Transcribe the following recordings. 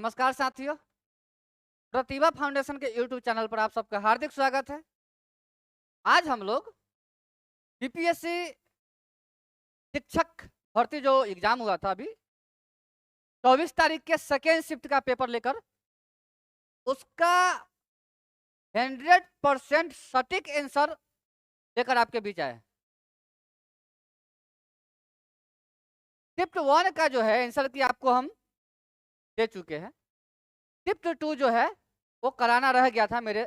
नमस्कार साथियों, प्रतिभा फाउंडेशन के यूट्यूब चैनल पर आप सबका हार्दिक स्वागत है। आज हम लोग बीपीएससी शिक्षक भर्ती जो एग्जाम हुआ था अभी 24 तारीख के सेकेंड शिफ्ट का पेपर लेकर उसका 100% सटीक आंसर लेकर आपके बीच आए। शिफ्ट 1 का जो है आंसर की आपको हम दे चुके हैं। शिफ्ट 2 जो है वो कराना रह गया था मेरे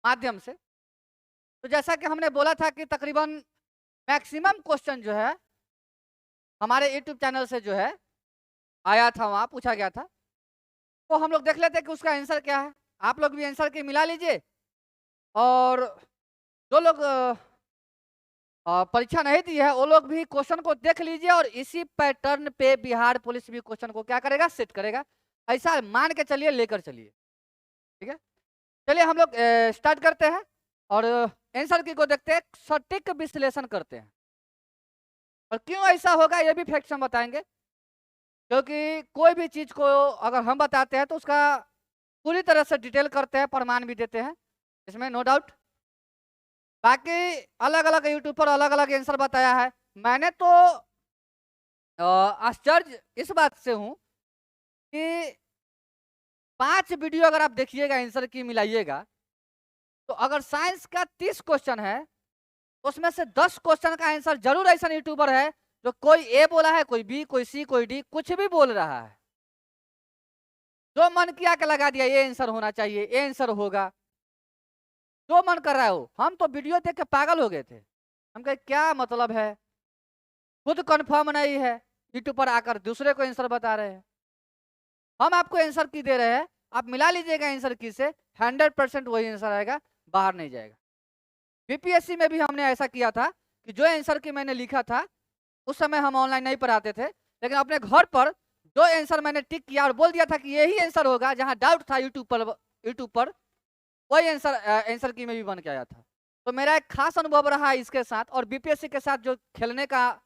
माध्यम से। तो जैसा कि हमने बोला था कि तकरीबन मैक्सिमम क्वेश्चन जो है हमारे यूट्यूब चैनल से जो है आया था, वहाँ पूछा गया था, तो हम लोग देख लेते हैं कि उसका आंसर क्या है। आप लोग भी आंसर की मिला लीजिए और जो लोग परीक्षा नहीं दी है वो लोग भी क्वेश्चन को देख लीजिए और इसी पैटर्न पे बिहार पुलिस भी क्वेश्चन को क्या करेगा, सेट करेगा। ऐसा मान के चलिए, लेकर चलिए, ठीक है। चलिए हम लोग स्टार्ट करते हैं और आंसर की को देखते हैं, सटीक विश्लेषण करते हैं। और क्यों ऐसा होगा ये भी फैक्ट्स हम बताएंगे, क्योंकि कोई भी चीज को अगर हम बताते हैं तो उसका पूरी तरह से डिटेल करते हैं, प्रमाण भी देते हैं, इसमें नो डाउट। बाकी अलग अलग यूट्यूब पर अलग अलग आंसर बताया है। मैंने तो आश्चर्य इस बात से हूं कि 5 वीडियो अगर आप देखिएगा आंसर की मिलाइएगा तो अगर साइंस का 30 क्वेश्चन है उसमें से 10 क्वेश्चन का आंसर जरूर ऐसा यूट्यूबर है जो कोई ए बोला है, कोई बी, कोई सी, कोई डी, कुछ भी बोल रहा है। जो मन किया के लगा दिया ये आंसर होना चाहिए, ये आंसर होगा, जो मन कर रहा है वो। हम तो वीडियो देख के पागल हो गए थे। हम कहे क्या मतलब है, खुद कंफर्म नहीं है, यूट्यूब पर आकर दूसरे को आंसर बता रहे हैं। हम आपको आंसर की दे रहे हैं, आप मिला लीजिएगा आंसर की से, 100% वही आंसर आएगा, बाहर नहीं जाएगा। बीपीएससी में भी हमने ऐसा किया था कि जो आंसर की मैंने लिखा था उस समय हम ऑनलाइन नहीं पढ़ाते थे, लेकिन अपने घर पर जो आंसर मैंने टिक किया और बोल दिया था कि यही आंसर होगा, जहां डाउट था यूट्यूब पर वही आंसर की में भी बन के आया था। तो मेरा एक खास अनुभव रहा है इसके साथ, और बीपीएससी के साथ जो खेलने का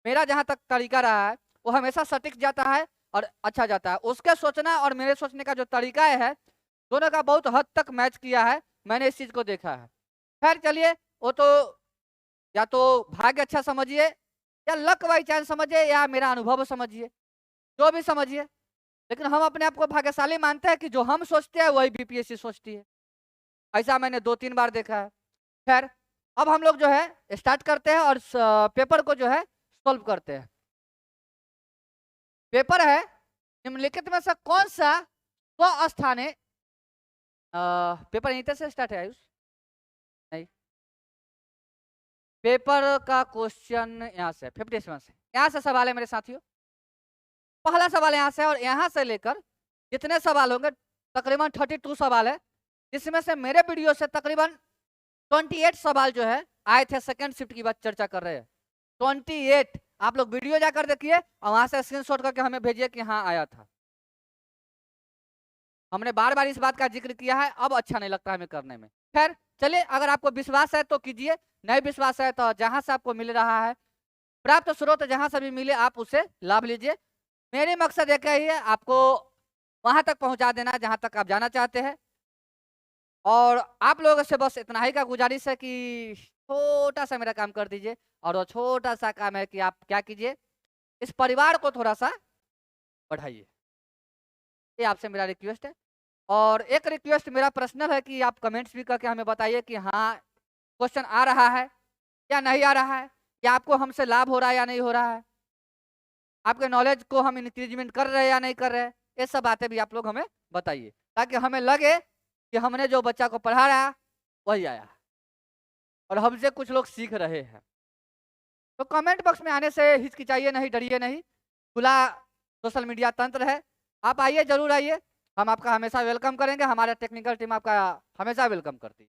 मेरा जहां तक तरीका रहा है वो हमेशा सटीक जाता है और अच्छा जाता है। उसके सोचना और मेरे सोचने का जो तरीका है दोनों का बहुत हद तक मैच किया है, मैंने इस चीज को देखा है। खैर चलिए, वो तो या तो भाग्य अच्छा समझिए या लक बाई चांस समझिए या मेरा अनुभव समझिए, जो भी समझिए, लेकिन हम अपने आप को भाग्यशाली मानते हैं कि जो हम सोचते हैं वही बीपीएससी सोचती है। ऐसा मैंने 2-3 बार देखा है। खैर अब हम लोग जो है स्टार्ट करते हैं और पेपर को जो है सॉल्व करते हैं। पेपर है निम्नलिखित में से कौन सा स्थानीय पेपर यहीं से स्टार्ट है आयुष? नहीं, पेपर का क्वेश्चन यहाँ से 57 से यहाँ से सवाल है मेरे साथियों। पहला सवाल यहाँ से और यहाँ से लेकर जितने सवाल होंगे तकरीबन 32 सवाल है, जिसमें से मेरे वीडियो से तकरीबन 28 सवाल जो है आए थे। सेकंड शिफ्ट की बात चर्चा कर रहे हैं, 28। आप लोग वीडियो जाकर देखिए और वहां से स्क्रीनशॉट करके हमें भेजिए कि हाँ आया था। हमने बार बार इस बात का जिक्र किया है, अब अच्छा नहीं लगता हमें करने में। खैर चलिए, अगर आपको विश्वास है तो कीजिए, नहीं विश्वास है तो जहां से आपको मिल रहा है प्राप्त स्रोत जहां से भी मिले आप उससे लाभ लीजिए। मेरी मकसद एक ही है, आपको वहां तक पहुंचा देना जहां तक आप जाना चाहते हैं। और आप लोगों से बस इतना ही का गुजारिश है कि छोटा सा मेरा काम कर दीजिए, और वो छोटा सा काम है कि आप क्या कीजिए, इस परिवार को थोड़ा सा बढ़ाइए, ये आपसे मेरा रिक्वेस्ट है। और एक रिक्वेस्ट मेरा पर्सनल है कि आप कमेंट्स भी करके हमें बताइए कि हाँ क्वेश्चन आ रहा है या नहीं आ रहा है, या आपको हमसे लाभ हो रहा है या नहीं हो रहा है, आपके नॉलेज को हम इंक्रीजमेंट कर रहे हैं या नहीं कर रहे हैं, ये सब बातें भी आप लोग हमें बताइए, ताकि हमें लगे कि हमने जो बच्चा को पढ़ाया वही आया और हमसे कुछ लोग सीख रहे हैं। तो कमेंट बॉक्स में आने से हिचकिचाइए नहीं, डरिए नहीं, खुला सोशल मीडिया तंत्र है, आप आइए, जरूर आइए, हम आपका हमेशा वेलकम करेंगे, हमारा टेक्निकल टीम आपका हमेशा वेलकम करती है।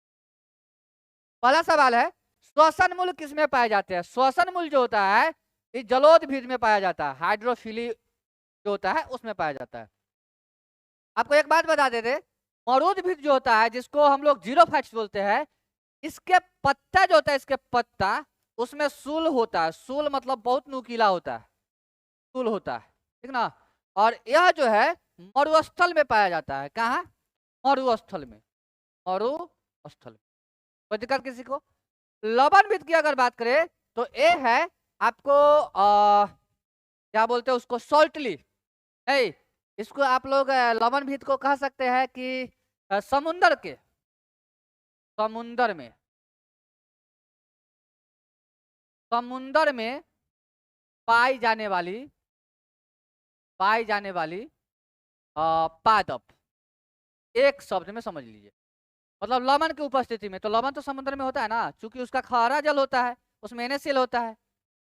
पहला सवाल है, श्वसन मूल किसमें पाए जाते हैं? श्वसन मूल जो होता है ये जलोदभिद में पाया जाता है, हाइड्रोफिली जो होता है उसमें पाया जाता है। आपको एक बात बता देते, मरूदभिद जो होता है जिसको हम लोग जीरोफाइट्स बोलते हैं, इसके पत्ता जो होता है, इसके पत्ता उसमें सूल होता है, सूल मतलब बहुत नुकीला होता है, सूल होता है, ठीक ना। और यह जो है मरुस्थल में पाया जाता है। कहाँ? मरुस्थल में, मरुस्थल में। कोई दिक्कत किसी को? लवण भित्त की अगर बात करें तो ए है आपको क्या बोलते हैं उसको, सॉल्टली है। इसको आप लोग लवण भित्त को कह सकते हैं कि समुंदर के, समुंदर में, समुंदर में पाई जाने वाली, पाई जाने वाली पादप, एक शब्द में समझ लीजिए। मतलब लवण की उपस्थिति में, तो लवण तो समुद्र में होता है ना, क्योंकि उसका खारा जल होता है, उसमें NaCl होता है।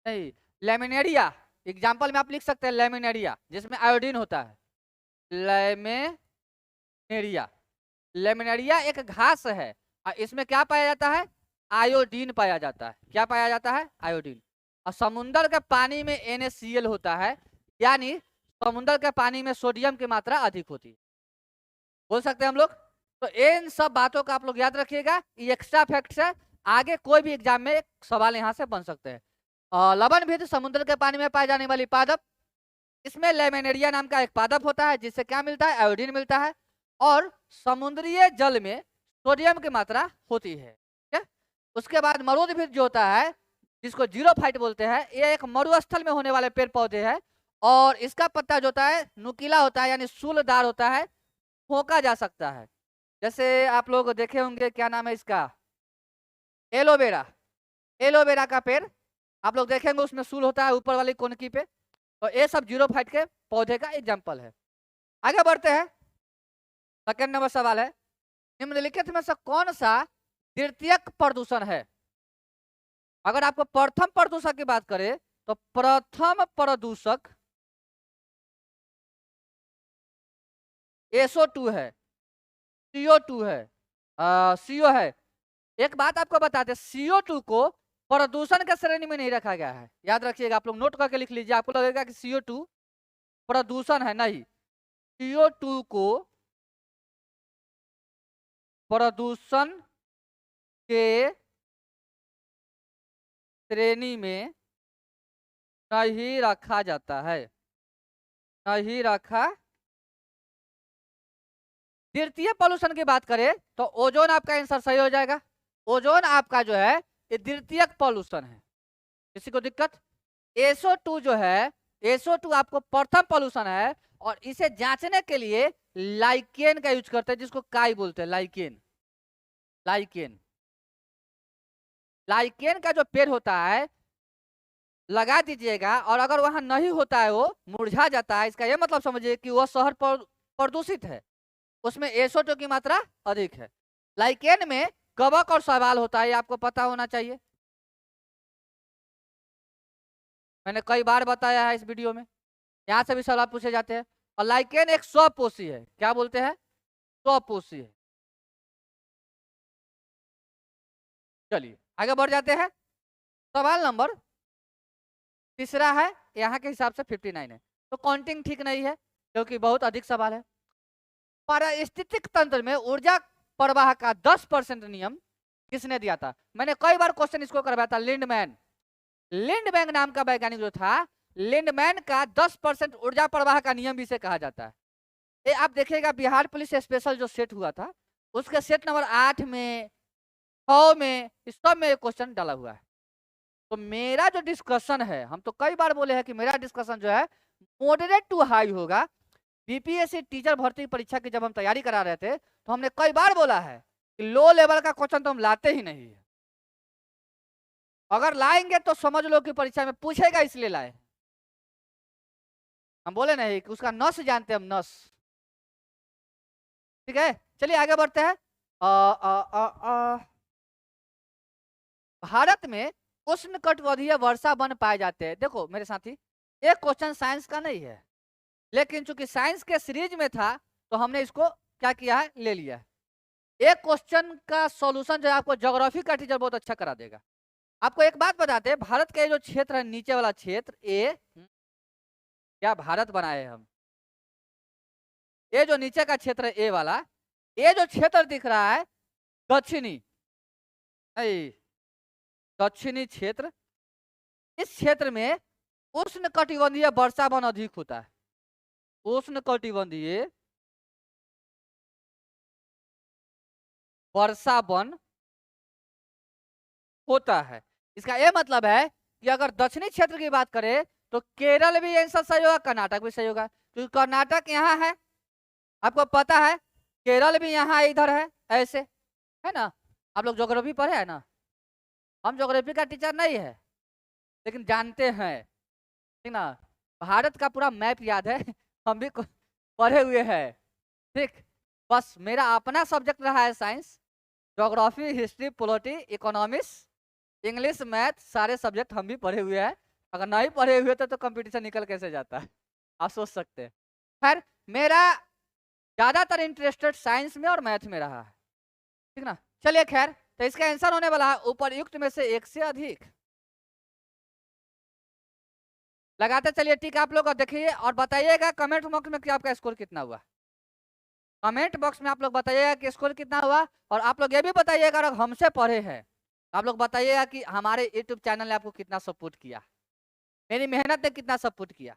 नहीं, लेमिनेरिया एग्जाम्पल में आप लिख सकते हैं, लेमिनेरिया जिसमें आयोडीन होता है। लेमिनेरिया, लेमिनेरिया एक घास है और इसमें क्या पाया जाता है? आयोडीन पाया जाता है। क्या पाया जाता है? आयोडीन। और समुद्र के पानी में NaCl होता है, यानी समुद्र के पानी में सोडियम की मात्रा अधिक होती है। बोल सकते हैं हम लोग। तो इन सब बातों का आप लोग याद रखिएगा, ये एक्स्ट्रा फैक्ट्स है, आगे कोई भी एग्जाम में एक सवाल यहाँ से बन सकते हैं। लवण भित्त समुद्र के पानी में पाई जाने वाली पादप, इसमें लेमिनेरिया नाम का एक पादप होता है जिससे क्या मिलता है? आयोडीन मिलता है। और समुद्रीय जल में सोडियम की मात्रा होती है। ठीक है। उसके बाद मरुद्भिद जो होता है, जिसको जीरोफाइट बोलते हैं, ये एक मरुस्थल में होने वाले पेड़ पौधे हैं और इसका पत्ता जो होता है नुकीला होता है, यानी सूलदार होता है, फोका जा सकता है। जैसे आप लोग देखे होंगे, क्या नाम है इसका, एलोवेरा। एलोवेरा का पेड़ आप लोग देखेंगे, उसमें सूल होता है ऊपर वाली कोनकी पे। तो ये सब जीरोफाइट के पौधे का एग्जाम्पल है। आगे बढ़ते हैं। सेकंड नंबर सवाल है, निम्नलिखित में से कौन सा द्वितीयक प्रदूषण है? अगर आपको प्रथम प्रदूषक की बात करें तो प्रथम प्रदूषक SO2 है, CO2 है, CO है। एक बात आपको बताते, CO2 को प्रदूषण के श्रेणी में नहीं रखा गया है, याद रखिएगा। आप लोग नोट करके लिख लीजिए, आपको लगेगा कि CO2 प्रदूषण है, नहीं। CO2 को प्रदूषण के श्रेणी में नहीं रखा जाता है, नहीं रखा। द्वितीय पॉल्यूशन की बात करें तो ओजोन आपका आंसर सही हो जाएगा। ओजोन आपका जो है ये द्वितीयक पॉल्यूशन है। किसी को दिक्कत? SO2 जो है, SO2 आपको प्रथम पॉल्यूशन है और इसे जांचने के लिए लाइकेन का यूज करते हैं, जिसको काई बोलते हैं, लाइकेन। लाइकेन, लाइकेन का जो पेड़ होता है लगा दीजिएगा, और अगर वहां नहीं होता है, वो मुरझा जाता है, इसका यह मतलब समझिए कि वह शहर प्रदूषित है, उसमें SO2 की मात्रा अधिक है। लाइकेन में कवक और शैवाल होता है, ये आपको पता होना चाहिए, मैंने कई बार बताया है इस वीडियो में, यहाँ से भी सवाल पूछे जाते हैं। और लाइकेन एक स्वपोषी है, क्या बोलते हैं? स्वपोषी है। चलिए आगे बढ़ जाते हैं। सवाल नंबर तीसरा है, यहाँ के हिसाब से 59 है, तो काउंटिंग ठीक नहीं है क्योंकि बहुत अधिक सवाल है। पारिस्थितिक तंत्र में ऊर्जा प्रवाह का 10% नियम किसने दिया था? मैंने कई बार क्वेश्चन इसको करवाया था, लिंडमैन। लिंडमैन नाम का वैज्ञानिक जो था, लिंडमैन का 10% ऊर्जा प्रवाह का नियम भी इसे कहा जाता है। ये आप देखिएगा, बिहार पुलिस स्पेशल जो सेट हुआ था, उसके सेट नंबर 8 में, 6 में, इस सब में क्वेश्चन डाला हुआ है। तो मेरा जो डिस्कशन है, हम तो कई बार बोले हैं कि मेरा डिस्कशन जो है मॉडरेट टू हाई होगा। बीपीएससी टीचर भर्ती परीक्षा की जब हम तैयारी करा रहे थे तो हमने कई बार बोला है कि लो लेवल का क्वेश्चन तो हम लाते ही नहीं है, अगर लाएंगे तो समझ लो कि परीक्षा में पूछेगा इसलिए लाए। हम बोले नहीं कि उसका नस जानते हम, नस। ठीक है, चलिए आगे बढ़ते हैं। भारत में उष्णकटिबंधीय वर्षा वन पाए जाते हैं। देखो मेरे साथी, एक क्वेश्चन साइंस का नहीं है, लेकिन चूंकि साइंस के सीरीज में था तो हमने इसको क्या किया है, ले लिया है। एक क्वेश्चन का सॉल्यूशन जो है आपको ज्योग्राफी का टीचर बहुत अच्छा करा देगा। आपको एक बात बताते हैं, भारत के जो क्षेत्र है, नीचे वाला क्षेत्र ए, क्या भारत बनाए हम, ये जो नीचे का क्षेत्र है ए वाला, ये जो क्षेत्र दिख रहा है दक्षिणी, दक्षिणी क्षेत्र, इस क्षेत्र में उष्णकटिबंधीय वर्षा वन अधिक होता है। उष्णकटिबंधीय वर्षा वन होता है। इसका यह मतलब है कि अगर दक्षिणी क्षेत्र की बात करें तो केरल भी आंसर सही होगा, कर्नाटक भी सही होगा, क्योंकि कर्नाटक यहाँ है, आपको पता है, केरल भी यहाँ इधर है, ऐसे है ना। आप लोग ज्योग्राफी पढ़े है ना, हम ज्योग्राफी का टीचर नहीं है लेकिन जानते हैं, ठीक ना। भारत का पूरा मैप याद है हम भी पढ़े हुए हैं, ठीक। बस मेरा अपना सब्जेक्ट रहा है science, geography, history, polity, economics, English, math, सारे सब्जेक्ट हम भी पढ़े हुए हैं। अगर नहीं पढ़े हुए तो कंपटीशन निकल कैसे जाता है, आप सोच सकते हैं। खैर मेरा ज्यादातर इंटरेस्टेड साइंस में और मैथ में रहा है, ठीक ना। चलिए खैर, तो इसका आंसर होने वाला है उपरयुक्त में से एक से अधिक। लगाते चलिए, ठीक। आप लोग देखिए और बताइएगा कमेंट बॉक्स में कि आपका स्कोर कितना हुआ। कमेंट बॉक्स में आप लोग बताइएगा कि स्कोर कितना हुआ, और आप लोग ये भी बताइएगा अगर हमसे पढ़े हैं, आप लोग बताइएगा कि हमारे यूट्यूब चैनल ने आपको कितना सपोर्ट किया, मेरी मेहनत ने कितना सपोर्ट किया।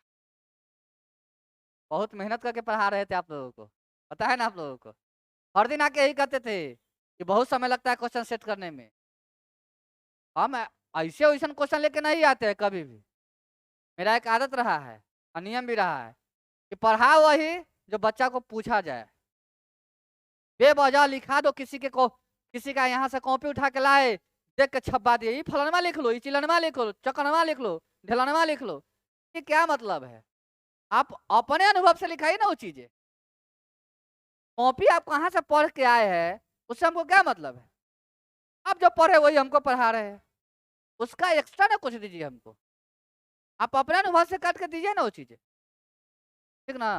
बहुत मेहनत करके पढ़ा रहे थे आप लोगों को, पता है ना आप लोगों को। हर दिन आके यही कहते थे कि बहुत समय लगता है क्वेश्चन सेट करने में। हम ऐसे वैसे क्वेश्चन लेके नहीं आते हैं कभी भी, मेरा एक आदत रहा है और नियम भी रहा है कि पढ़ा वही जो बच्चा को पूछा जाए। बेवजह लिखा दो किसी के को, किसी का यहाँ से कॉपी उठा के लाए, देख के छपा दिए, ये फलनवा लिख लो, ये चिलनवा लिख लो, चकनवा लिख लो, ढेलनवा लिख लो, ये क्या मतलब है। आप अपने अनुभव से लिखाइए ना वो चीजें। कॉपी आप कहाँ से पढ़ के आए हैं उससे हमको क्या मतलब है। आप जो पढ़े वही हमको पढ़ा रहे हैं, उसका एक्स्ट्रा ना कुछ दीजिए हमको, आप अपने अनुभव से काट के दीजिए ना वो चीजें, ठीक ना।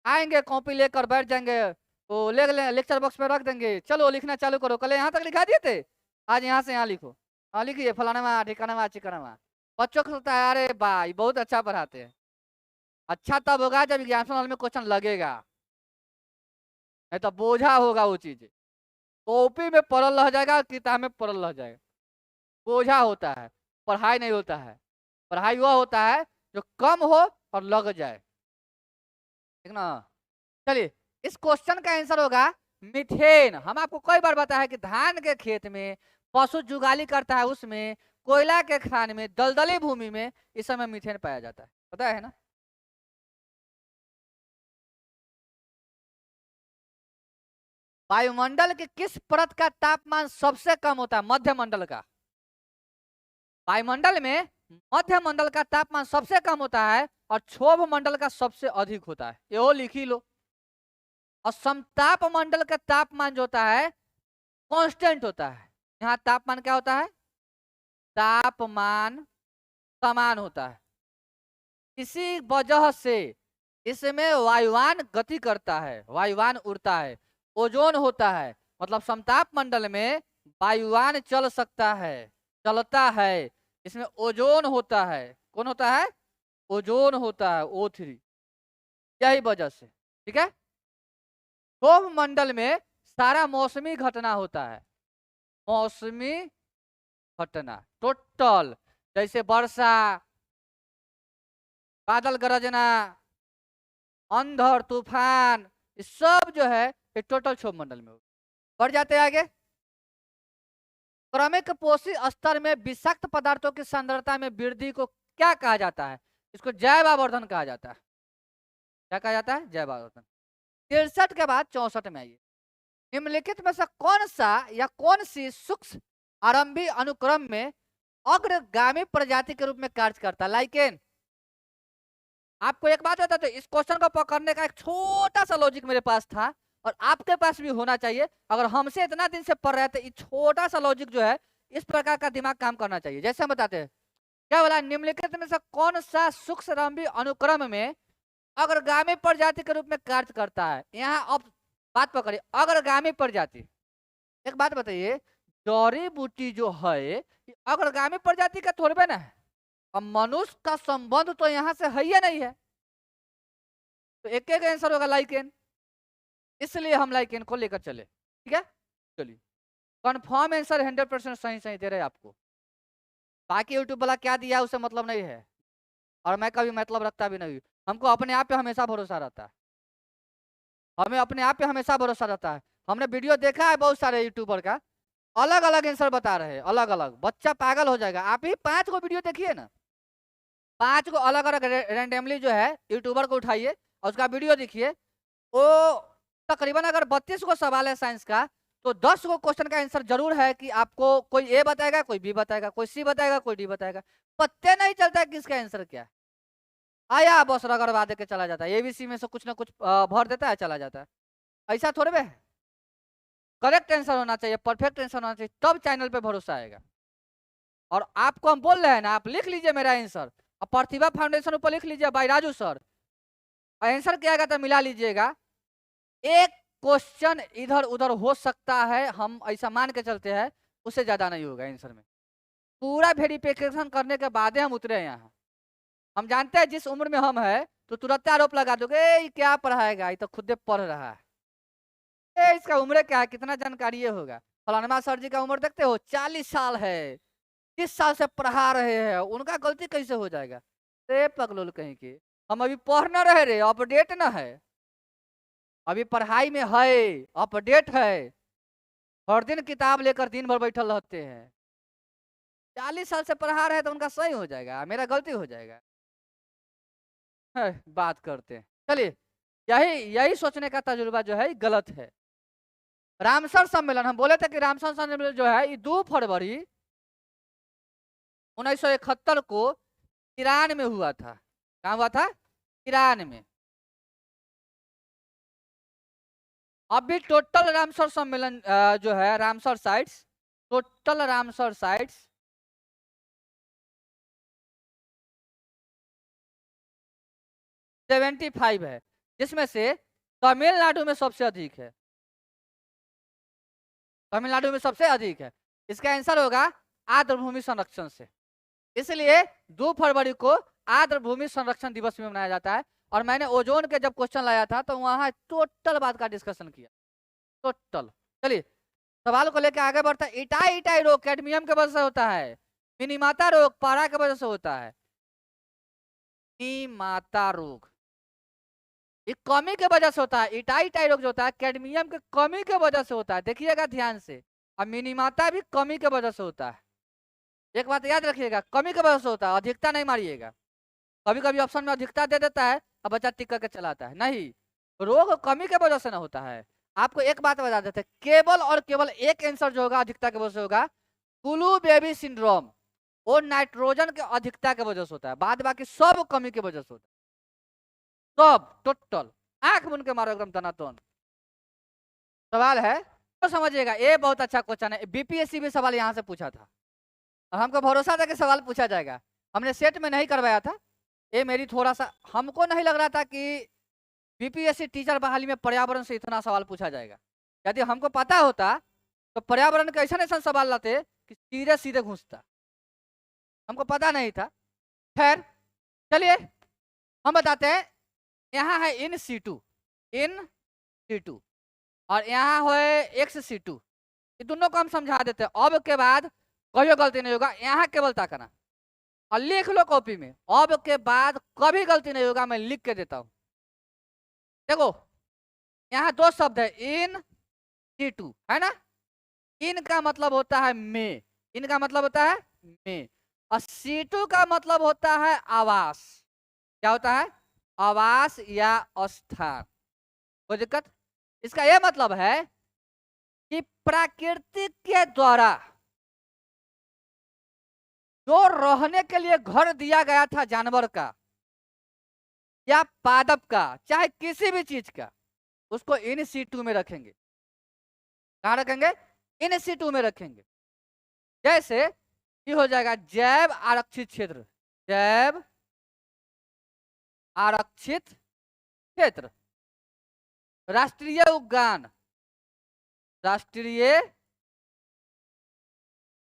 आएंगे कॉपी लेकर बैठ जाएंगे, तो लेक्चर बॉक्स में रख देंगे, चलो लिखना चालू करो, कल यहाँ तक लिखा दिए थे, आज यहाँ से यहाँ लिखो, हाँ लिखिए फलाना ठिकाना चिकाना। बच्चों को लगता है अरे भाई बहुत अच्छा पढ़ाते हैं। अच्छा तब होगा जब एग्जामिनेशन हॉल में क्वेश्चन लगेगा, नहीं तो बोझा होगा वो चीज, कॉपी में पढ़ल रह जाएगा, किताब में पढ़ल रह जाएगा, बोझा होता है, पढ़ाई नहीं होता है। पढ़ाई वह होता है जो कम हो और लग जाए, ठीक ना। चलिए, इस क्वेश्चन का आंसर होगा मीथेन। हम आपको कई बार बताया है कि धान के खेत में पशु जुगाली करता है, उसमें कोयला के खान में, दलदली भूमि में, इस समय मीथेन पाया जाता है, पता है ना। वायुमंडल के किस परत का तापमान सबसे कम होता है, मध्यमंडल का। वायुमंडल में मध्यमंडल का तापमान सबसे कम होता है और क्षोभ मंडल का सबसे अधिक होता है, ये लिख ही लो। और समताप मंडल का तापमान जो होता है कांस्टेंट होता है। यहाँ तापमान क्या होता है, तापमान समान होता है। इसी वजह से इसमें वायुयान गति करता है, वायुयान उड़ता है, ओजोन होता है, मतलब समताप मंडल में वायुयान चल सकता है, चलता है, इसमें ओजोन होता है। कौन होता है, ओजोन होता है, O3, यही वजह से, ठीक है। क्षोभ मंडल में सारा मौसमी घटना होता है, मौसमी घटना टोटल, जैसे वर्षा, बादल गरजना, अंधड़ तूफान, ये सब जो है ये टोटल क्षोभ मंडल में होगा। बढ़ जाते हैं आगे। क्रमिक पोषी स्तर में विषाक्त पदार्थों की सांद्रता में वृद्धि को क्या कहा जाता है, इसको जैव आवर्धन कहा जाता है। क्या कहा जाता है, जैव आवर्धन। 63 के बाद 64 में आइए। निम्नलिखित में से कौन सा या कौन सी सूक्ष्म आरंभी अनुक्रम में अग्रगामी प्रजाति के रूप में कार्य करता है, लाइकेन। आपको एक बात बता, तो इस क्वेश्चन को पकड़ने का एक छोटा सा लॉजिक मेरे पास था और आपके पास भी होना चाहिए। अगर हमसे इतना दिन से पढ़ रहे थे, छोटा सा लॉजिक जो है, इस प्रकार का दिमाग काम करना चाहिए। जैसे हम बताते हैं, क्या बोला, निम्नलिखित में से कौन सा सूक्ष्म अनुक्रम में अग्रगामी प्रजाति के रूप में कार्य करता है। यहाँ अब बात पकड़िए, अग्रगामी प्रजाति। एक बात बताइए, जड़ी बूटी जो है अग्रगामी प्रजाति का थोड़े ना है, अब मनुष्य का संबंध तो यहाँ से है ही नहीं है, तो एक एक आंसर होगा लाइकेन, इसलिए हम लाइकेन को लेकर चले, ठीक है। चलिए, कंफर्म आंसर 100% सही सही दे रहे हैं आपको, बाकी यूट्यूब वाला क्या दिया उसे मतलब नहीं है, और मैं कभी मतलब रखता भी नहीं। हमको अपने आप पे हमेशा भरोसा रहता है, हमें अपने आप पे हमेशा भरोसा रहता है। हमने वीडियो देखा है बहुत सारे यूट्यूबर का, अलग अलग आंसर बता रहे हैं, अलग अलग, बच्चा पागल हो जाएगा। आप ही 5 को वीडियो देखिए ना, 5 को अलग अलग रैंडमली जो है यूट्यूबर को उठाइए और उसका वीडियो देखिए। वो तकरीबन अगर 32 को सवाल है साइंस का, तो 10 को क्वेश्चन का आंसर जरूर है कि आपको कोई ए बताएगा, कोई बी बताएगा, कोई सी बताएगा, कोई डी बताएगा, पत्ते नहीं चलता है किसका आंसर क्या है। आया बस रगड़वा दे के चला जाता है, एबीसी में से कुछ ना कुछ भर देता है, चला जाता है। ऐसा थोड़े बे, करेक्ट आंसर होना चाहिए, परफेक्ट आंसर होना चाहिए, तब चैनल पे भरोसा आएगा। और आपको हम बोल रहे हैं ना, आप लिख लीजिए मेरा आंसर, और प्रतिभा फाउंडेशन ऊपर लिख लीजिए बाई राजू सर, आंसर क्या आएगा तो मिला लीजिएगा। एक क्वेश्चन इधर उधर हो सकता है, हम ऐसा मान के चलते हैं, उससे ज्यादा नहीं होगा आंसर में। पूरा वेरिफिकेशन करने के बाद हम उतरे हैं यहाँ। हम जानते हैं जिस उम्र में हम है तो तुरंत आरोप लगा दोगे ये क्या पढ़ाएगा, ये तो खुद पढ़ रहा है, इसका उम्र क्या है, कितना जानकारी ये होगा। फलानमा सर जी का उम्र देखते हो 40 साल है, 30 साल से पढ़ा रहे हैं, उनका गलती कैसे हो जाएगा। रे पगलोल कहीं के, हम अभी पढ़ न रहे रे, अपडेट न है, अभी पढ़ाई में है, अपडेट है, हर दिन किताब लेकर दिन भर बैठल रहते हैं। 40 साल से पढ़ा रहे तो उनका सही हो जाएगा, मेरा गलती हो जाएगा। बात करते हैं, चलिए यही यही सोचने का तजुर्बा जो है गलत है। रामसर सम्मेलन, हम बोले थे कि रामसर सम्मेलन जो है ये 2 फरवरी 1971 को ईरान में हुआ था। कहाँ हुआ था? ईरान में। अभी टोटल रामसर सम्मेलन जो है, Ramsar sites, total Ramsar sites 75 है, जिसमें से तमिलनाडु में सबसे अधिक है, तमिलनाडु में सबसे अधिक है। इसका आंसर होगा आर्द्र भूमि संरक्षण से, इसलिए 2 फरवरी को आर्द्र भूमि संरक्षण दिवस में मनाया जाता है। और मैंने ओजोन के जब क्वेश्चन लाया था तो वहां टोटल बात का डिस्कशन किया, टोटल। चलिए सवाल को लेकर आगे बढ़ता है। इटाई इटाई रोग कैडमियम के वजह से होता है, मिनीमाता रोग पारा के वजह से होता है, मिनीमाता रोग ये कमी के वजह से होता है, इटाई इटाई रोग जो होता है कैडमियम के कमी के वजह से होता है, देखिएगा ध्यान से। और मिनीमाता भी कमी के वजह से होता है, एक बात याद रखिएगा, कमी के वजह से होता है, अधिकता नहीं मारिएगा। कभी कभी ऑप्शन में अधिकता दे देता है और बच्चा टिक करके चलाता है, नहीं, रोग कमी के वजह से ना होता है। आपको एक बात बता देते हैं, केवल और केवल एक आंसर जो होगा अधिकता की वजह से होगा, कुलू बेबी सिंड्रोम, वो नाइट्रोजन के अधिकता की वजह से होता है, बाद बाकी सब कमी की वजह से होता है, सब टोटल। आंख मुन के मारो एकदम तनातन। सवाल है तो समझिएगा, ये बहुत अच्छा क्वेश्चन है, बीपीएससी भी सवाल यहाँ से पूछा था और हमको भरोसा था कि सवाल पूछा जाएगा। हमने सेट में नहीं करवाया था, ये मेरी थोड़ा सा, हमको नहीं लग रहा था कि बीपीएससी टीचर बहाली में पर्यावरण से इतना सवाल पूछा जाएगा। यदि हमको पता होता तो पर्यावरण के ऐसा ऐसा सवाल लाते कि सीधे सीधे घुसता, हमको पता नहीं था। खैर चलिए हम बताते हैं, यहाँ है इन सीटू, इन सीटू, और यहाँ है एक्स सीटू, ये दोनों को हम समझा देते हैं। अब के बाद कभी गलती नहीं होगा, यहाँ केवल ताकना और लिख लो कॉपी में, अब के बाद कभी गलती नहीं होगा, मैं लिख के देता हूं। देखो यहाँ 2 शब्द है, इन सीटू है ना, इन का मतलब होता है में, इन का मतलब होता है में, और सीटू का मतलब होता है आवास। क्या होता है? आवास या स्थान। कोई दिक्कत? इसका यह मतलब है कि प्रकृति के द्वारा जो रहने के लिए घर दिया गया था जानवर का या पादप का, चाहे किसी भी चीज का, उसको इन सीटू में रखेंगे। कहां रखेंगे? इन सीटू में रखेंगे। जैसे ये हो जाएगा जैव आरक्षित क्षेत्र, जैव आरक्षित क्षेत्र, राष्ट्रीय उद्यान, राष्ट्रीय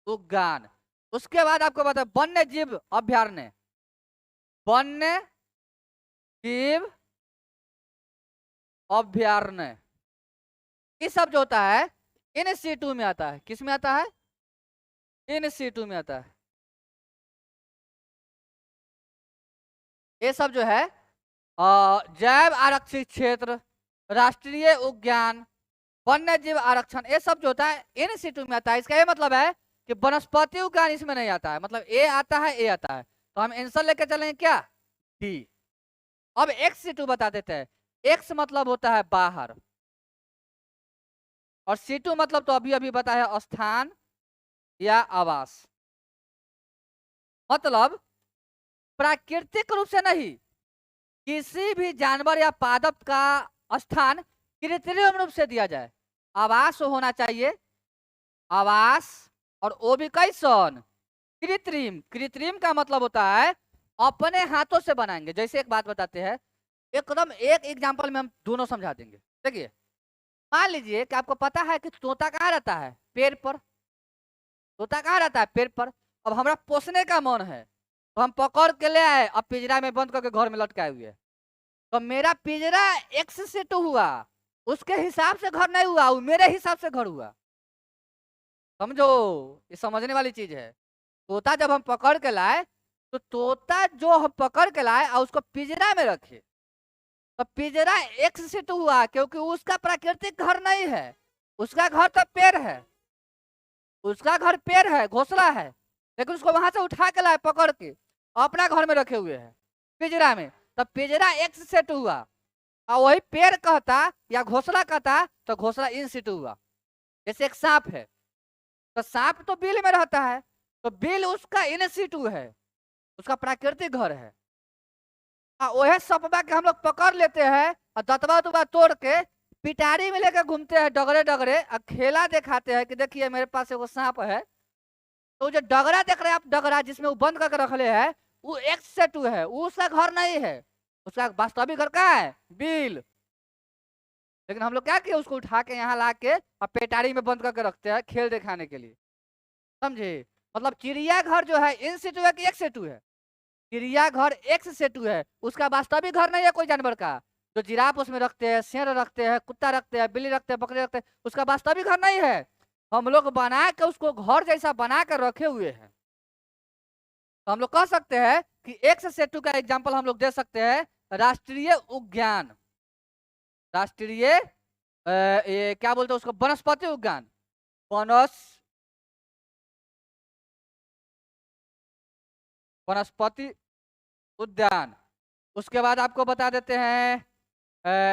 उद्यान। उसके बाद आपको पता है वन्य जीव अभ्यारण्य, वन्य जीव अभ्यारण्य, ये सब जो होता है इन सीटू में आता है। किस में आता है? इन सीटू में आता है। ये सब जो है जैव आरक्षित क्षेत्र, राष्ट्रीय उद्यान, वन्य जीव आरक्षण, ये सब जो होता है इन सिटू में आता है। इसका ये मतलब है कि वनस्पति उद्यान इसमें नहीं आता है, मतलब ए आता है, ए आता है। तो हम आंसर लेके चलेंगे क्या, डी। अब एक्स सिटू बता देते हैं। एक्स मतलब होता है बाहर, और सिटू मतलब तो अभी अभी बताया स्थान या आवास। मतलब प्राकृतिक रूप से नहीं, किसी भी जानवर या पादप का स्थान कृत्रिम रूप से दिया जाए। आवास होना चाहिए, आवास, और वो भी कैसन, कृत्रिम। कृत्रिम का मतलब होता है अपने हाथों से बनाएंगे। जैसे एक बात बताते हैं, एकदम एक एग्जांपल में हम दोनों समझा देंगे। देखिए, मान लीजिए कि आपको पता है कि तोता कहाँ रहता है, पेड़ पर। तोता कहाँ रहता है, पेड़ पर। अब हमारा पोसने का मन है, तो हम पकड़ के ले आए, अब पिंजरा में बंद करके घर में लटकाए हुए। तो मेरा पिंजरा एक्स से तो हुआ, उसके हिसाब से घर नहीं हुआ, वो मेरे हिसाब से घर हुआ। समझो, ये समझने वाली चीज है। तोता जब हम पकड़ के लाए, तो तोता जो हम पकड़ के लाए और उसको पिंजरा में रखे, तो पिंजरा एक्स से तो हुआ, क्योंकि उसका प्राकृतिक घर नहीं है, उसका घर तो पेड़ है, उसका घर पेड़ है, घोंसला है। लेकिन उसको वहां से उठा के लाए पकड़ के, अपना घर में रखे हुए हैं पिंजरा में, तब पिंजरा एक्स सेट हुआ। और वही पेड़ कहता या घोंसला कहता तो घोंसला इन सिटू हुआ। जैसे एक सांप है, तो सांप तो बिल में रहता है, तो बिल उसका इन सिटू है, उसका प्राकृतिक घर है। वह सपवा के हम लोग पकड़ लेते हैं और दतवा उतवा तोड़ के पिटारी में लेकर घूमते हैं डगरे डगरे, और खेला दिखाते हैं कि देखिए मेरे पास एगो सांप है। तो जो डगरा देख रहे हैं आप, डगरा जिसमें वो बंद करके रखले है, वो एक्स सेटू है, वो उसका घर नहीं है, उसका वास्तविक घर कहाँ है, बिल। लेकिन हम लोग क्या किए, उसको उठा के यहाँ ला के और पेटारी में बंद करके रखते हैं खेल दिखाने के लिए। समझे, मतलब चिड़ियाघर जो है इन सेटू है कि एक सेटू है, चिड़ियाघर एक्स सेटू है, उसका वास्तविक घर नहीं है कोई जानवर का। जो जिराफ उसमें रखते हैं, शेर रखते हैं, कुत्ता रखते हैं, बिल्ली रखते हैं, बकरी रखते हैं, उसका वास्तविक घर नहीं है। हम लोग बना के उसको घर जैसा बना कर रखे हुए हैं। तो हम लोग कह सकते हैं कि एक्स सेटू का एग्जाम्पल हम लोग दे सकते हैं राष्ट्रीय उद्यान, राष्ट्रीय ये क्या बोलते हैं उसको, वनस्पति उद्यान, वनस्पति उद्यान। उसके बाद आपको बता देते हैं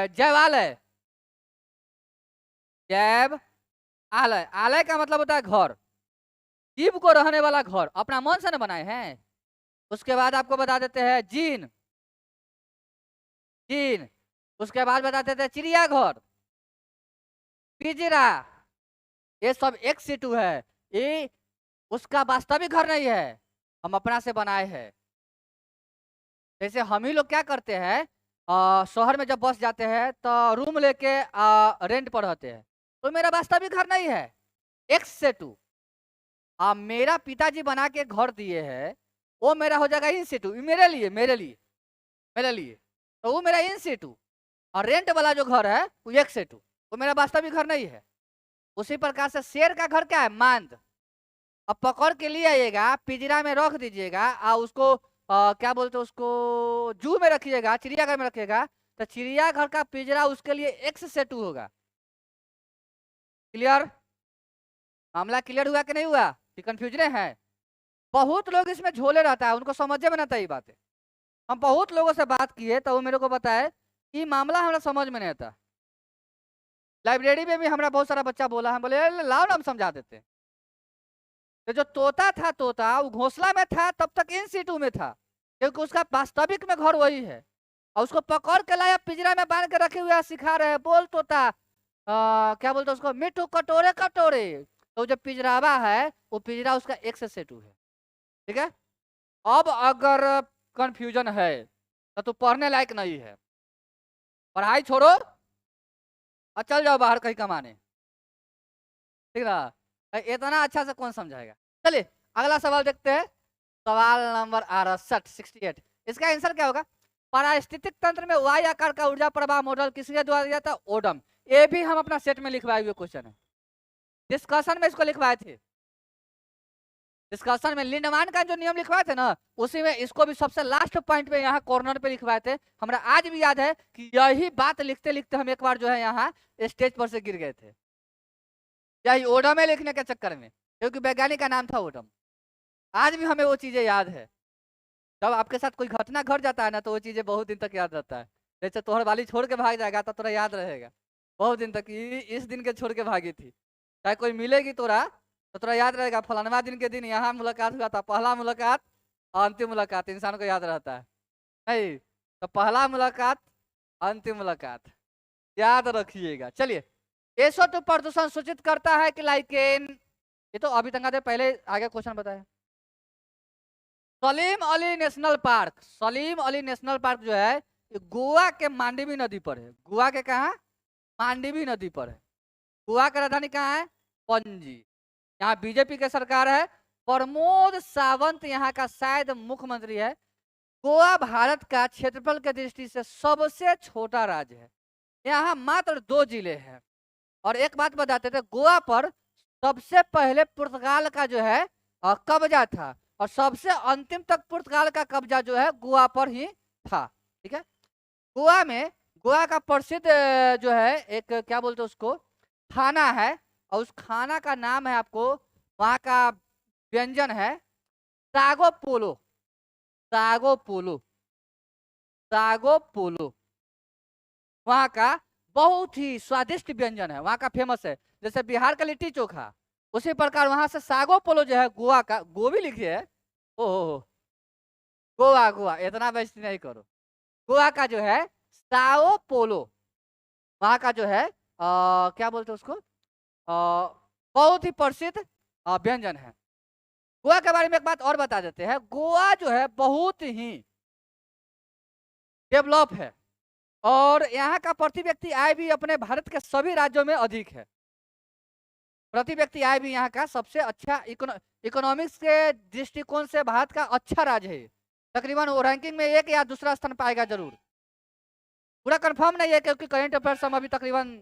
जैवालय, जैव आलय। आलय का मतलब होता है घर, जीव को रहने वाला घर, अपना मन से न बनाए हैं। उसके बाद आपको बता देते हैं जीन, जीन। उसके बाद बता देते हैं चिड़ियाघर, पिंजरा, ये सब एक सिटू है, ये उसका वास्तविक घर नहीं है, हम अपना से बनाए हैं। जैसे हम ही लोग क्या करते हैं, शहर में जब बस जाते हैं तो रूम लेके रेंट पर रहते हैं, तो मेरा वास्तविक घर नहीं है, एक्स सेटू। मेरा पिताजी बना के घर दिए हैं, वो मेरा हो जाएगा इन सिटू, मेरे लिए, मेरे लिए, मेरे लिए, तो वो मेरा इन सिटू। और रेंट वाला जो घर है वो एक सेटू, वो मेरा वास्तविक घर नहीं है। उसी प्रकार से शेर का घर क्या है, मांद। अब पकड़ के लिए आइएगा, पिंजरा में रख दीजिएगा, और उसको क्या बोलते हैं उसको, जू में रखिएगा, चिड़ियाघर में रखिएगा, तो चिड़ियाघर का पिंजरा उसके लिए एक्स सेटू होगा। क्लियर, मामला क्लियर हुआ कि नहीं हुआ, कि कंफ्यूजन है। बहुत लोग इसमें झोले रहता है, उनको समझे में नहीं आता ये बातें। हम बहुत लोगों से बात किए तो वो मेरे को बताए कि मामला हमारा समझ में नहीं आता। लाइब्रेरी में भी हमारा बहुत सारा बच्चा बोला, हम बोले लाओ ना हम समझा देते। तो जो तोता था, तोता वो घोंसला में था तब तक इन सीटू में था, क्योंकि उसका वास्तविक में घर वही है। और उसको पकड़ के लाया, पिंजरा में बांध के रखे हुए सिखा रहे, बोल तोता क्या बोलते उसको, मिट्टू कटोरे कटोरे। तो जो पिंजरावा है वो पिंजरा उसका एक से सेटू है। ठीक है, अब अगर कंफ्यूजन है तो तू पढ़ने लायक नहीं है, पढ़ाई छोड़ो और चल जाओ बाहर कहीं कमाने। ठीक ना, इतना अच्छा से कौन समझाएगा। चलिए अगला सवाल देखते हैं, सवाल नंबर 68। इसका आंसर क्या होगा, पारिस्थितिक तंत्र में वाई आकार का ऊर्जा प्रवाह मॉडल किसके द्वारा दिया था, ओडम। ये भी हम अपना सेट में लिखवाए हुए क्वेश्चन है, डिस्कशन में इसको लिखवाए थे, डिस्कशन में लिंडमान का जो नियम लिखवाए थे ना, उसी में इसको भी सबसे लास्ट पॉइंट पे यहाँ कॉर्नर पे लिखवाए थे। हमरा आज भी याद है कि यही बात लिखते लिखते हम एक बार जो है यहाँ स्टेज पर से गिर गए थे, यही ओडम में लिखने के चक्कर में, क्योंकि वैज्ञानिक का नाम था ओडम। आज भी हमें वो चीजें याद है। जब आपके साथ कोई घटना घट जाता है ना, तो वो चीजें बहुत दिन तक याद रहता है। जैसे तोहर वाली छोड़ के भाग जाएगा तो तोरा याद रहेगा बहुत दिन तक, इस दिन के छोड़ के भागी थी। चाहे कोई मिलेगी तोरा तो तोरा याद रहेगा, फलानवा दिन के दिन यहाँ मुलाकात हुआ था, पहला मुलाकात और अंतिम मुलाकात इंसान को याद रहता है नहीं। तो पहला मुलाकात, अंतिम मुलाकात याद रखिएगा। चलिए, SO2 प्रदूषण सूचित करता है कि लाइकेन, ये तो अभी तक पहले आगे क्वेश्चन बताया। Salim Ali national park, Salim Ali national park जो है गोवा के मांडवी नदी पर है। गोवा के कहा? मांडवी नदी पर है। गोवा की राजधानी कहाँ है? पणजी। यहाँ बीजेपी की सरकार है, प्रमोद सावंत यहाँ का शायद मुख्यमंत्री है। गोवा भारत का क्षेत्रफल की दृष्टि से सबसे छोटा राज्य है, यहाँ मात्र 2 जिले हैं। और एक बात बताते थे, गोवा पर सबसे पहले पुर्तगाल का जो है कब्जा था, और सबसे अंतिम तक पुर्तगाल का कब्जा जो है गोवा पर ही था। ठीक है, गोवा में गोवा का प्रसिद्ध जो है एक क्या बोलते हैं उसको, खाना है, और उस खाना का नाम है, आपको वहाँ का व्यंजन है सागो पोलो। सागो पोलो, सागो पोलो वहाँ का बहुत ही स्वादिष्ट व्यंजन है, वहाँ का फेमस है। जैसे बिहार का लिट्टी चोखा, उसी प्रकार वहाँ से सागो पोलो जो है गोवा का, गोभी लिखिए, ओहो गोवा, गोवा इतना बेइज्जती नहीं करो। गोवा का जो है साओ पोलो, वहाँ का जो है क्या बोलते हैं उसको, बहुत ही प्रसिद्ध व्यंजन है। गोवा के बारे में एक बात और बता देते हैं, गोवा जो है बहुत ही डेवलप है, और यहाँ का प्रति व्यक्ति आय भी अपने भारत के सभी राज्यों में अधिक है। प्रति व्यक्ति आय भी यहाँ का सबसे अच्छा, इकोनॉमिक्स के दृष्टिकोण से भारत का अच्छा राज्य है। तकरीबन वो रैंकिंग में 1 या दूसरा स्थान पाएगा जरूर। पूरा कंफर्म नहीं है क्योंकि करंट अफेयर्स हम अभी तकरीबन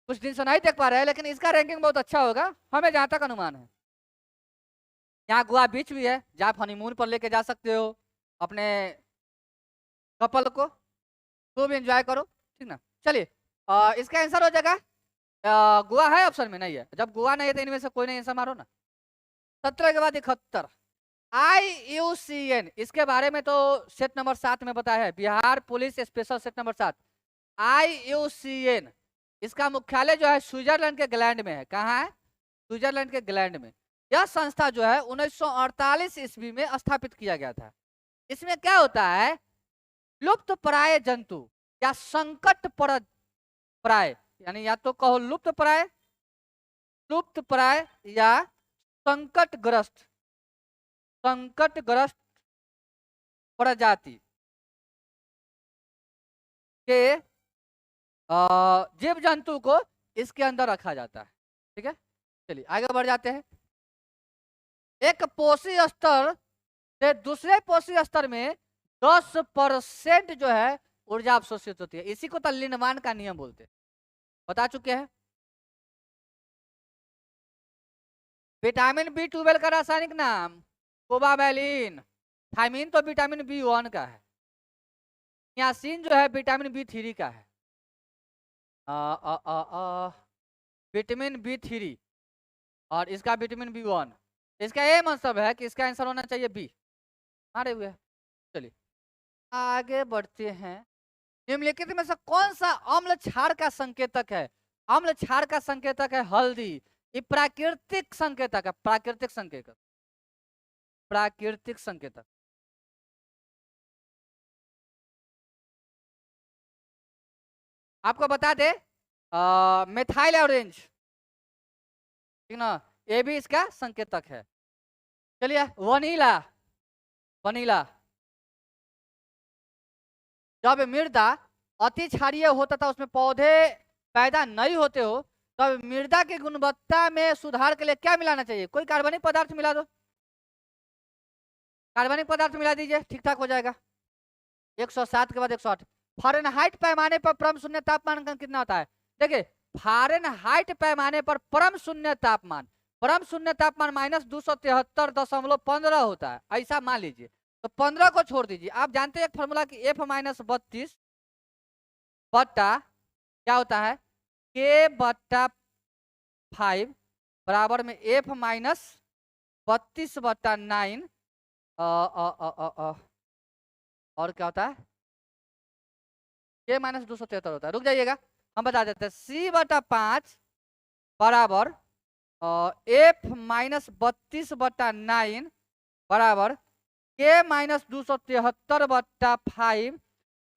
कुछ दिन से नहीं देख पा रहे हैं, लेकिन इसका रैंकिंग बहुत अच्छा होगा, हमें जहाँ तक अनुमान है। यहाँ गोवा बीच भी है, जहाँ आप हनीमून पर लेके जा सकते हो अपने कपल को, तो भी एंजॉय करो, ठीक ना। चलिए, इसका आंसर हो जाएगा गोवा है, ऑप्शन में नहीं है। जब गोवा नहीं है तो इनमें से कोई नहीं आंसर मारो ना। 17 के बाद 71 IUCN, इसके बारे में तो सेट नंबर 7 में बताया है, Bihar police special set number 7। IUCN इसका मुख्यालय जो है स्विट्जरलैंड के ग्लैंड में है। कहाँ है? स्विट्जरलैंड के ग्लैंड में। यह संस्था जो है 1948 ईस्वी में स्थापित किया गया था। इसमें क्या होता है, लुप्त प्राय जंतु या संकट प्राय, यानी या तो कहो लुप्त प्राय या संकटग्रस्त प्रजाति के जीव जंतु को इसके अंदर रखा जाता है। ठीक है, चलिए आगे बढ़ जाते हैं। एक पोषी स्तर से दूसरे पोषी स्तर में 10% जो है ऊर्जा अवशोषित होती है। इसी को तो लिंडमान का नियम बोलते हैं, बता चुके हैं। विटामिन B12 का रासायनिक नाम कोबामेलिन। थायमीन तो विटामिन B1 का है। नियासिन जो है विटामिन B3 का है। विटामिन B3 और इसका विटामिन B1। इसका ये मतलब है कि इसका आंसर होना चाहिए बी, मारे हुए। चलिए आगे बढ़ते हैं। निम्नलिखित में से कौन सा अम्ल क्षार का संकेतक है? अम्ल क्षार का संकेतक है हल्दी। ये प्राकृतिक संकेतक है, प्राकृतिक संकेतक, प्राकृतिक संकेतक। आपको बता दे मिथाइल ऑरेंज, ठीक ना, ये भी इसका संकेतक है। चलिए वनीला, वनीला जब मृदा अति क्षारीय होता था, उसमें पौधे पैदा नहीं होते हो, तब मृदा की गुणवत्ता में सुधार के लिए क्या मिलाना चाहिए? कोई कार्बनिक पदार्थ मिला दो, कार्बनिक पदार्थ मिला दीजिए, ठीक ठाक हो जाएगा। 107 के बाद 108। फ़ारेनहाइट पैमाने पर परम शून्य तापमान कितना होता है? देखिए फ़ारेनहाइट पैमाने पर परम शून्य तापमान, परम शून्य तापमान -273.15 होता है, ऐसा मान लीजिए। तो 15 को छोड़ दीजिए। आप जानते हैं एक फॉर्मूला कि F-32 बट्टा क्या होता है, K/5 बराबर में F-32/9 और क्या होता है, K-273 होता है। रुक जाइएगा, हम बता देते हैं। C/5 बराबर F-32/9 बराबर K-273/5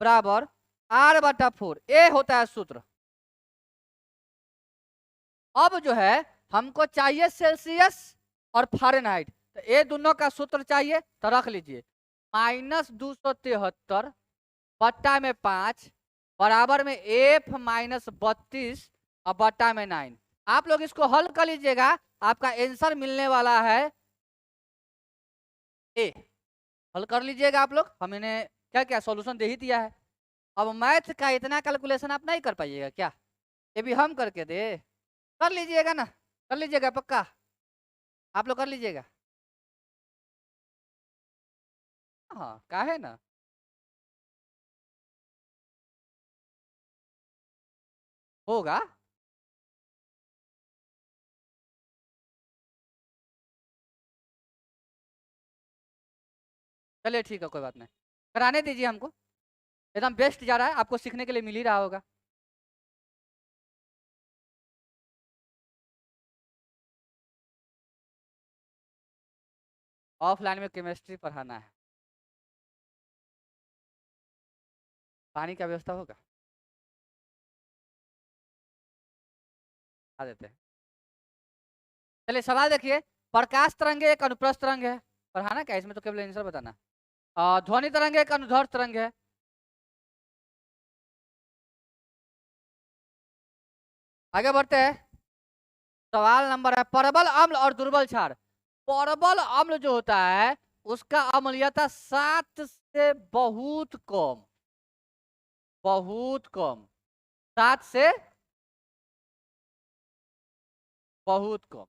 बराबर R/4। ये होता है सूत्र। अब जो है हमको चाहिए सेल्सियस और फ़ारेनहाइट, तो ये दोनों का सूत्र चाहिए, तो रख लीजिए। -273 बट्टा में 5 बराबर में F-32 और बट्टा में 9। आप लोग इसको हल कर लीजिएगा, आपका आंसर मिलने वाला है ए। हल कर लीजिएगा आप लोग, हम इन्हें क्या क्या सॉल्यूशन दे ही दिया है। अब मैथ का इतना कैलकुलेशन आप नहीं कर पाइएगा क्या, ये भी हम करके दे। कर लीजिएगा ना, कर लीजिएगा पक्का, आप लोग कर लीजिएगा। हाँ काहे ना, होगा। चलिए ठीक है, कोई बात नहीं, कराने दीजिए हमको, एकदम बेस्ट जा रहा है, आपको सीखने के लिए मिल ही रहा होगा। ऑफलाइन में केमिस्ट्री पढ़ाना है, पानी का व्यवस्था होगा, आ देते हैं। चलिए सवाल देखिए, प्रकाश तरंग एक अनुप्रस्थ तरंग है, पढ़ाना क्या इसमें, तो केवल आंसर बताना। ध्वनि तरंग एक अनुदैर्ध्य तरंग है। आगे बढ़ते हैं, सवाल नंबर है परबल अम्ल और दुर्बल क्षार। परबल अम्ल जो होता है उसका अम्लीयता 7 से बहुत कम, बहुत कम, 7 से बहुत कम।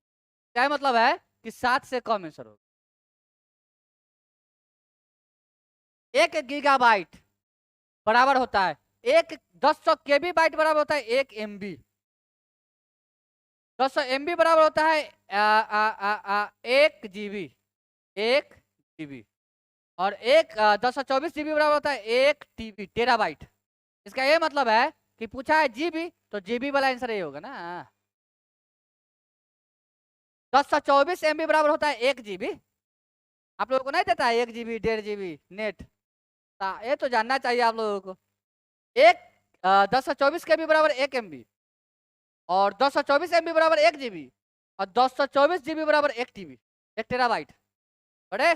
क्या मतलब है कि 7 से कम आंसर होगा। 1 गीगाबाइट बराबर होता है 10 KB बाइट बराबर होता है 1 MB। 10 MB बराबर होता है 1 GB, 1 GB। और 1024 GB बराबर होता है 1 TB, टेराबाइट। इसका ये मतलब है कि पूछा है जीबी, तो जीबी वाला आंसर ये होगा ना। 1024 MB बराबर होता है 1 GB। आप लोगों को नहीं देता है 1 GB 1.5 GB नेट, ये तो जानना चाहिए आप लोगों को। 1024 KB बराबर 1 MB और 1024 MB बराबर 1 GB और 1024 GB बराबर 1 TB, 1 टेराबाइट। बड़े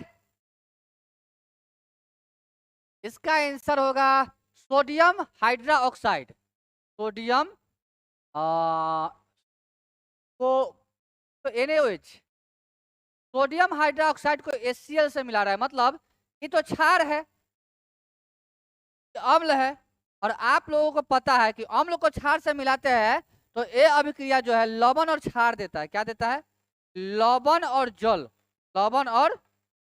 इसका आंसर होगा सोडियम हाइड्रोक्साइड। सोडियम को तो NaOH, सोडियम हाइड्रोक्साइड को HCl से मिला रहा है, मतलब ये तो क्षार है, अम्ल है। और आप लोगों को पता है कि अम्ल को क्षार से मिलाते हैं तो ये अभिक्रिया जो है लवण और क्षार देता है। क्या देता है, लवण और जल, लवण और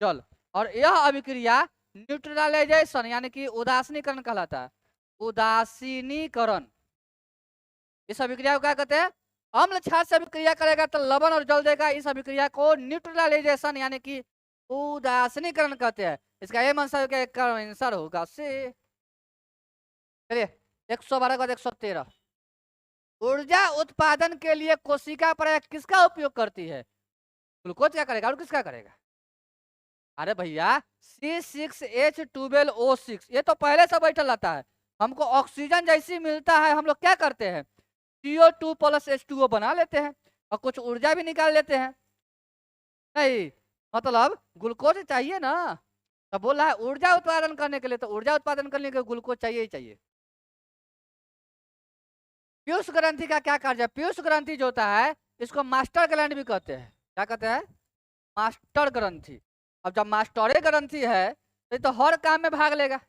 जल। और यह अभिक्रिया न्यूट्रलाइजेशन यानी कि उदासीनीकरण कहलाता है, उदासीनीकरण। इस अभिक्रिया को क्या कहते हैं, अम्ल क्षार से अभिक्रिया करेगा तो लवण और जल देगा, इस अभिक्रिया को न्यूट्रलाइजेशन यानी कि उदासीनीकरण कहते हैं। इसका ये आंसर होगा से। चलिए 112 का 113, ऊर्जा उत्पादन के लिए कोशिका प्राय किसका उपयोग करती है। ग्लूकोज क्या करेगा और किसका करेगा। अरे भैया C6H12O6 ये तो पहले से बैठा रहता है, हमको ऑक्सीजन जैसी मिलता है हम लोग क्या करते हैं CO2 + H2O बना लेते हैं और कुछ ऊर्जा भी निकाल लेते हैं। नहीं मतलब ग्लूकोज चाहिए ना, तो बोल रहा है ऊर्जा उत्पादन करने के लिए, तो ऊर्जा उत्पादन करने के लिए ग्लूकोज चाहिए ही चाहिए। पीयूष ग्रंथि का क्या कार्य है, पीयूष ग्रंथि जो होता है इसको मास्टर ग्लैंड भी कहते हैं। क्या कहते हैं, मास्टर ग्रंथि। अब जब मास्टरे ग्रंथि है तो ये तो हर काम में भाग लेगा,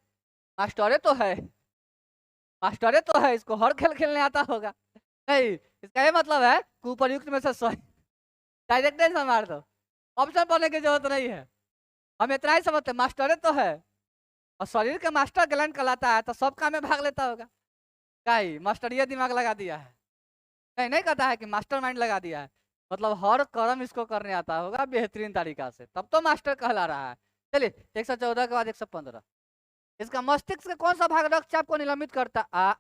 मास्टरे तो है, मास्टरे तो है, इसको हर खेल खेलने आता होगा। नहीं इसका ये मतलब है कि उपरयुक्त में से सही डायरेक्ट आंसर मार दो, ऑप्शन पढ़ने की जरूरत नहीं है। हम इतना ही समझते मास्टरे तो है, और शरीर के मास्टर ग्लैंड कहलाता है, तो सब काम में भाग लेता होगा। क्या ही मास्टर ये दिमाग लगा दिया है, नहीं नहीं कहता है कि मास्टर माइंड लगा दिया है, मतलब हर कर्म इसको करने आता होगा बेहतरीन तरीका से, तब तो मास्टर कहला रहा है। चलिए 114 के बाद 115, इसका मस्तिष्क का कौन सा भाग रक्तचाप को निलंबित करता? आ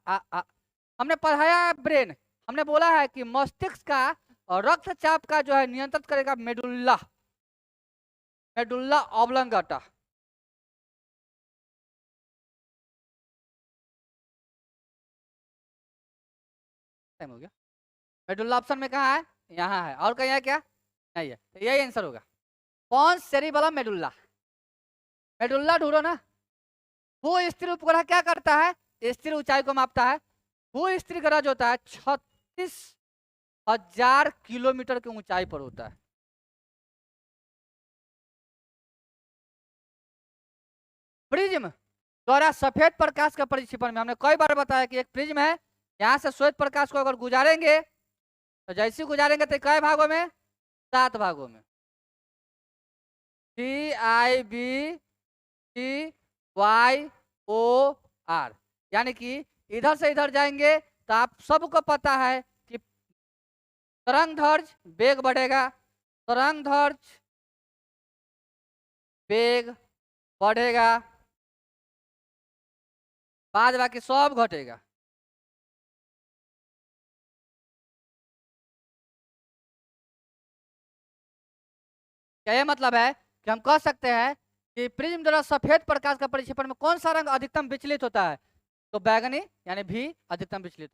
हमने पढ़ाया है ब्रेन, हमने बोला है कि मस्तिष्क का और रक्तचाप का जो है नियंत्रित करेगा मेडुल्ला, मेडुल्ला ऑब्लंगाटा। टाइम हो गया। मेडुल्ला ऑप्शन में कहाँ है? यहाँ है, और कहीं है क्या? नहीं है, तो यही आंसर होगा। कौन सेरिबेलम मेडुल्ला, मेडुल्ला ढूंढो ना। भू स्थिर उपग्रह क्या करता है? स्थिर ऊंचाई को मापता है। भू स्थिर ग्रह जो होता है 36,000 किलोमीटर की ऊंचाई पर होता है। प्रिज्म द्वारा सफेद प्रकाश का परिक्षेपण में हमने कई बार बताया कि एक प्रिज्म है, यहाँ से श्वेत प्रकाश को अगर गुजारेंगे तो जैसे गुजारेंगे तो कई भागों में? 7 भागों में। CIBTYOR, यानी कि इधर से इधर जाएंगे तो आप सबको पता है कि तरंग दैर्घ्य वेग बढ़ेगा, तरंग दैर्घ्य वेग बढ़ेगा, बाद बाकी सब घटेगा। क्या ये मतलब है कि हम कह सकते हैं कि प्रिज्म द्वारा सफेद प्रकाश का परिक्षेपण में कौन सा रंग अधिकतम विचलित होता है? तो बैगनी यानी भी अधिकतम विचलित।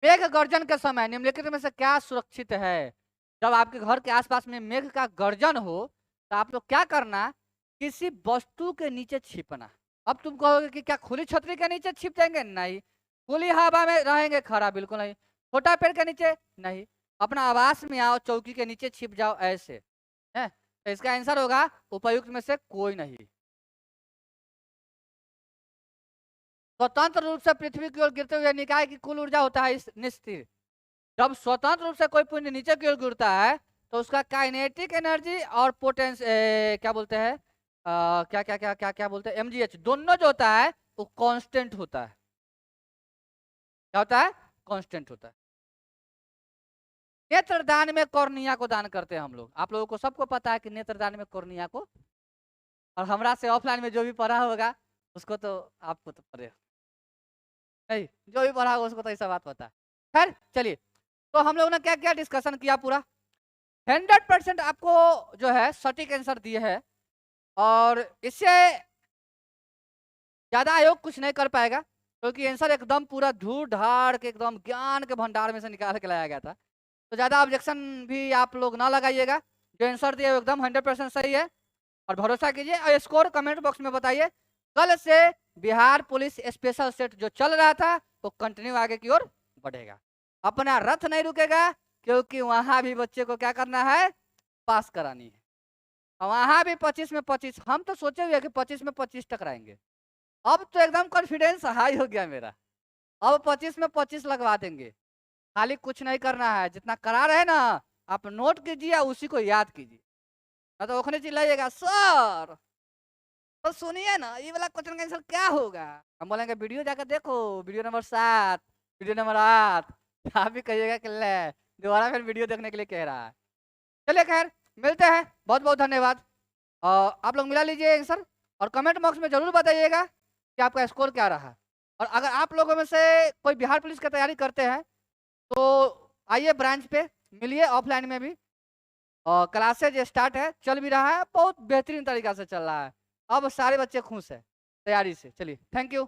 मेघ गर्जन के समय निम्नलिखित में से क्या सुरक्षित है? जब आपके घर के आसपास में मेघ का गर्जन हो तो आप लोग क्या करना? किसी वस्तु के नीचे छिपना। अब तुम कहोगे कि क्या खुली छतरी के नीचे छिप जाएंगे? नहीं। खुली हवा में रहेंगे? खरा बिल्कुल नहीं। छोटा पेड़ के नीचे? नहीं। अपना आवास में आओ, चौकी के नीचे छिप जाओ, ऐसे है। तो इसका आंसर होगा उपयुक्त में से कोई नहीं। स्वतंत्र रूप से पृथ्वी की ओर गिरते हुए निकाय की कुल ऊर्जा होता है निस्थिर। जब स्वतंत्र रूप से कोई पुंज नीचे की ओर गिरता है तो उसका काइनेटिक एनर्जी और पोटेंस क्या बोलते हैं, क्या क्या क्या क्या क्या बोलते हैं, mgh, दोनों जो होता है वो कांस्टेंट होता है। क्या होता है? कांस्टेंट होता है। नेत्रदान में कॉर्निया को दान करते हैं हम लोग, आप लोगों को सबको पता है कि नेत्रदान में कॉर्निया को, और हमरा से ऑफलाइन में जो भी पढ़ा होगा उसको तो आपको तो पढ़े नहीं, जो भी पढ़ा होगा उसको तो ऐसा बात पता है। खैर चलिए, तो हम लोगों ने क्या क्या डिस्कशन किया पूरा 100% आपको जो है सटीक आंसर दिए है, और इससे ज्यादा आयोग कुछ नहीं कर पाएगा, क्योंकि आंसर एकदम पूरा धूड़ धाड़ के एकदम ज्ञान के भंडार में से निकाल के लाया गया था। तो ज्यादा ऑब्जेक्शन भी आप लोग ना लगाइएगा, जो आंसर दिए एकदम 100% सही है, और भरोसा कीजिए और स्कोर कमेंट बॉक्स में बताइए। कल से बिहार पुलिस स्पेशल सेट जो चल रहा था वो कंटिन्यू आगे की ओर बढ़ेगा, अपना रथ नहीं रुकेगा, क्योंकि वहां भी बच्चे को क्या करना है? पास करानी है। वहां भी 25 में 25, हम तो सोचे हुए कि 25 में 25 टकराएंगे। अब तो एकदम कॉन्फिडेंस हाई हो गया मेरा, अब 25 में 25 लगवा देंगे। खाली कुछ नहीं करना है, जितना करा रहे ना आप नोट कीजिए, उसी को याद कीजिए, ना तो ओखने चिल्लाइएगा सर तो सुनिए ना ये वाला क्वेश्चन का आंसर क्या होगा। हम बोलेंगे वीडियो जाकर देखो, वीडियो नंबर 7, वीडियो नंबर 8। आप भी कहिएगा कि ले दोबारा फिर वीडियो देखने के लिए कह रहा है। चलिए खैर मिलते हैं, बहुत बहुत धन्यवाद। आप लोग मिला लीजिए आंसर, और कमेंट बॉक्स में जरूर बताइएगा कि आपका स्कोर क्या रहा। और अगर आप लोगों में से कोई बिहार पुलिस की तैयारी करते हैं तो आइए ब्रांच पे मिलिए, ऑफलाइन में भी और क्लासेज स्टार्ट है, चल भी रहा है, बहुत बेहतरीन तरीका से चल रहा है। अब सारे बच्चे खुश हैं तैयारी से। चलिए थैंक यू।